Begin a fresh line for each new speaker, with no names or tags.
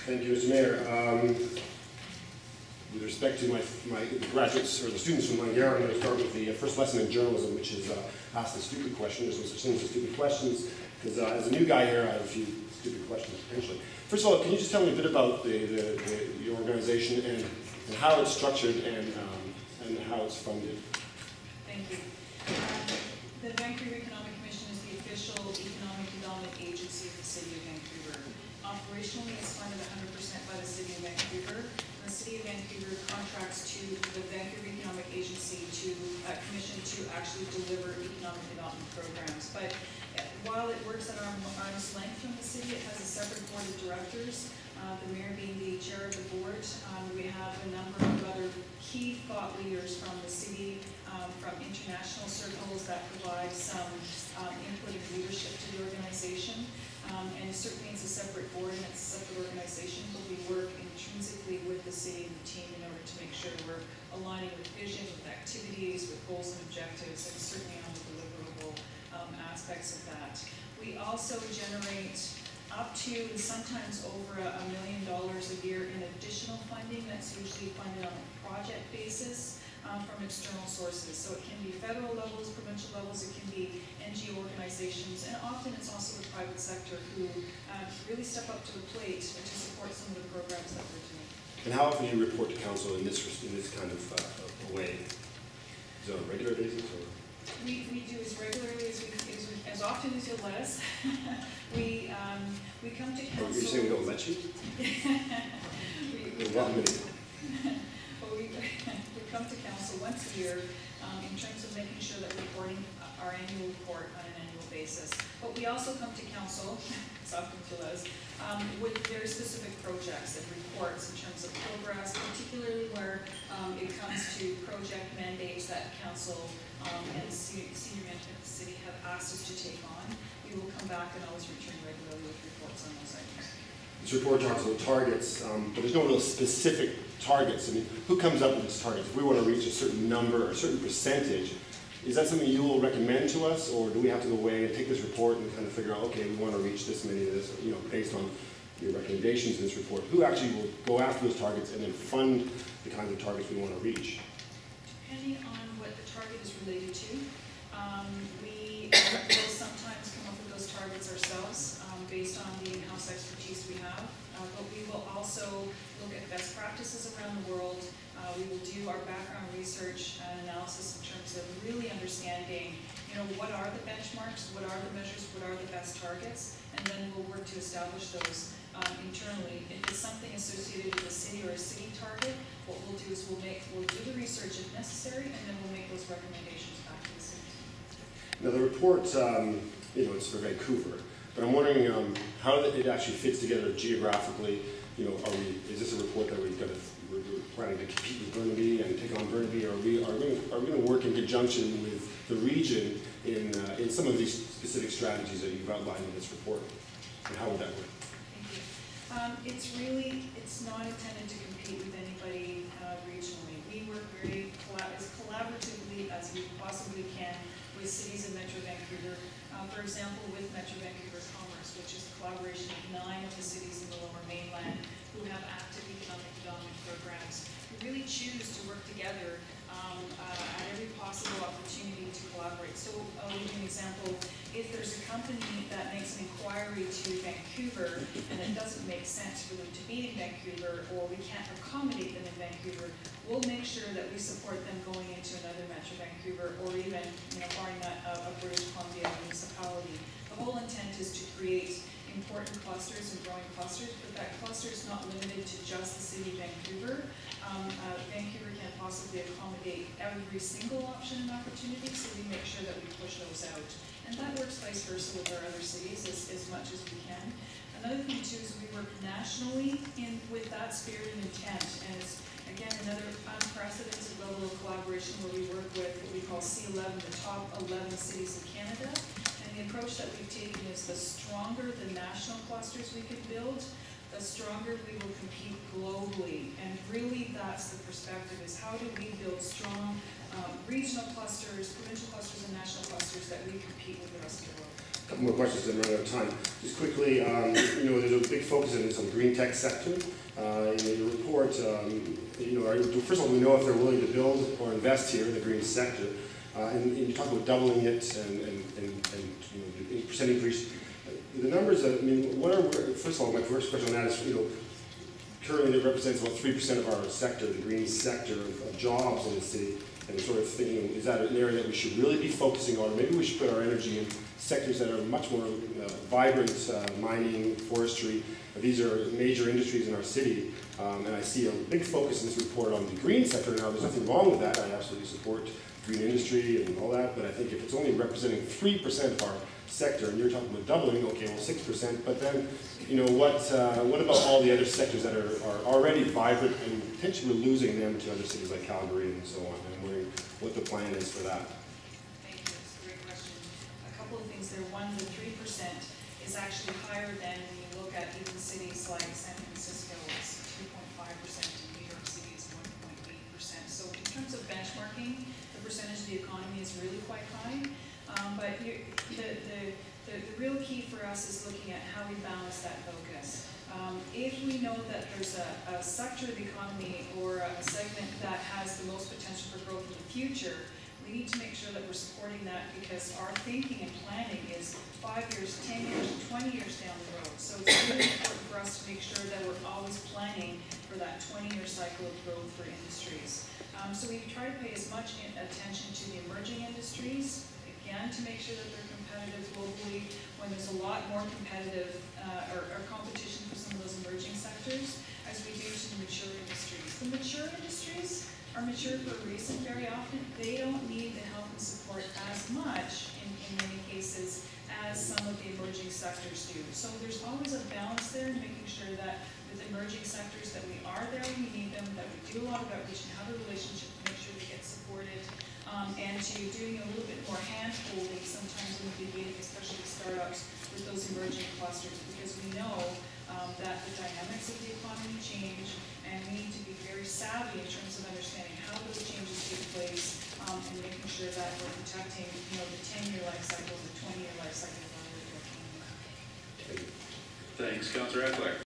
Thank you, Mr. Mayor. With respect to my graduates, or the students from my year, I'm going to start with the first lesson in journalism, which is ask the stupid question. There's no such thing as stupid questions, because as a new guy here, I have a few stupid questions, potentially. First of all, can you just tell me a bit about your organization and how it's structured and how it's funded?
Thank you. The Vancouver Economic Commission is the official economic development agency of the City of Vancouver. Operationally, it's funded 100% by the City of Vancouver. The City of Vancouver contracts to the Vancouver Economic Agency Commission to actually deliver economic development programs. But while it works at arm's length from the city, it has a separate board of directors. The mayor being the chair of the board. We have a number of other key thought leaders from the city, from international circles that provide some input and leadership to the organization. And certainly it's a separate board and it's a separate organization, but we work intrinsically with the city and the team in order to make sure we're aligning with vision, with activities, with goals and objectives, and certainly on the deliverable aspects of that. We also generate up to and sometimes over $1 million a year in additional funding that's usually funded on a project basis from external sources. So it can be federal levels, provincial levels, it can be NGO organizations, and often it's also the private sector who really step up to the plate to support some of the programs that we're doing.
And how often do you report to council in this kind of way? Is it on a regular basis? Or?
We do as regularly as often as you'll let us. we come to council.
You're saying we don't let you?
we come to council once a year in terms of making sure that we're reporting our annual report on an annual basis. But we also come to council, as often as you'll let us, with very specific projects and reports in terms of progress, particularly where it comes to project mandates that council and senior management of the city have asked us to take on. We will come back and always return regularly with reports on those items.
This report talks about targets, but there's no real specific targets. I mean, who comes up with these targets? If we want to reach a certain number or a certain percentage, is that something you will recommend to us, or do we have to go away and take this report and kind of figure out, okay, we want to reach this many of this, you know, based on your recommendations in this report? Who actually will go after those targets and then fund the kinds of targets we want to reach?
Depending on what the target is related to, we will sometimes come up with those targets ourselves based on the in-house expertise we have, but we will also look at best practices around the world. We will do our background research and analysis in terms of really understanding, you know, what are the benchmarks, what are the measures, what are the best targets, and then we'll work to establish those internally. If it's something associated with a city or a city target, what we'll do is we'll do the research if necessary, and then we'll make those recommendations back to the city.
Now the report, you know, it's for Vancouver, but I'm wondering how it actually fits together geographically. You know, is this a report that we're planning to compete with Burnaby and take on Burnaby, or are we going to work in conjunction with the region in some of these specific strategies that you've outlined in this report? And how would that work?
Thank you. It's not intended to compete with anybody regionally. We work as collaboratively as we possibly can with cities in Metro Vancouver. For example, with Metro Vancouver Commerce, which is a collaboration of 9 of the cities in the Lower Mainland who have active economic development programs. We really choose to work together at every possible opportunity to collaborate. So I'll give you an example. If there's a company that makes an inquiry to Vancouver and it doesn't make sense for them to be in Vancouver, or we can't accommodate them in Vancouver, we'll make sure that we support them going into another Metro Vancouver, or even, you know, barring a British Columbia municipality. The whole intent is to create important clusters and growing clusters, but that cluster is not limited to just the city of Vancouver. Vancouver can't possibly accommodate every single option and opportunity, so we make sure that we push those out. And that works vice versa with our other cities as much as we can. Another thing too is we work nationally with that spirit and intent, and it's again another unprecedented level of collaboration where we work with what we call C11, the top 11 cities in Canada. And the approach that we've taken is the stronger the national clusters we can build, the stronger we will compete globally. And really that's the perspective, is how do we build strong regional clusters, provincial clusters, and national clusters that we compete with the rest of the world.
A couple more questions and run out of time. Just quickly, you know, there's a big focus in this on green tech sector. In the report, you know, first of all, we know if they're willing to build or invest here in the green sector. And you talk about doubling it and you know, percent increase. The numbers, I mean, what are, first of all, my first question on that is, you know, currently it represents about 3% of our sector, the green sector of jobs in the city. And sort of thinking, is that an area that we should really be focusing on? Or maybe we should put our energy in sectors that are much more vibrant, mining, forestry. These are major industries in our city. And I see a big focus in this report on the green sector. Now, there's nothing wrong with that. I absolutely support green industry and all that. But I think if it's only representing 3% of our sector, and you're talking about doubling, okay, well, 6%. But then, you know, what about all the other sectors that are already vibrant and potentially losing them to other cities like Calgary and so on? And wondering what the plan is for that.
Thank you. That's a great question. A couple of things there. One, the 3% is actually higher than when you look at even cities like San Francisco. It's 2.5%, and New York City is 1.8%. So in terms of benchmarking, the percentage of the economy is really quite high. But the real key for us is looking at how we balance that focus. If we know that there's a sector of the economy or a segment that has the most potential for growth in the future, we need to make sure that we're supporting that, because our thinking and planning is 5 years, 10 years, 20 years down the road. So it's really important for us to make sure that we're always planning for that 20-year cycle of growth for industries. So we try to pay as much attention to the emerging industries, again, to make sure that they're competitive globally when there's a lot more competitive or competition for some of those emerging sectors as we do to the mature industries. The mature industries are mature for a reason. Very often they don't need the help and support as much in many cases as some of the emerging sectors do. So there's always a balance there in making sure that with emerging sectors that we are there when we need them, that we do a lot of outreach and have a relationship to make sure they get supported. And to doing a little bit more hand-holding sometimes in the beginning, especially startups with those emerging clusters, because we know that the dynamics of the economy change, and we need to be very savvy in terms of understanding how those changes take place and making sure that we're protecting, you know, the 10-year life cycle, the 20-year life cycle of our economy.
Thanks, Clr Affleck.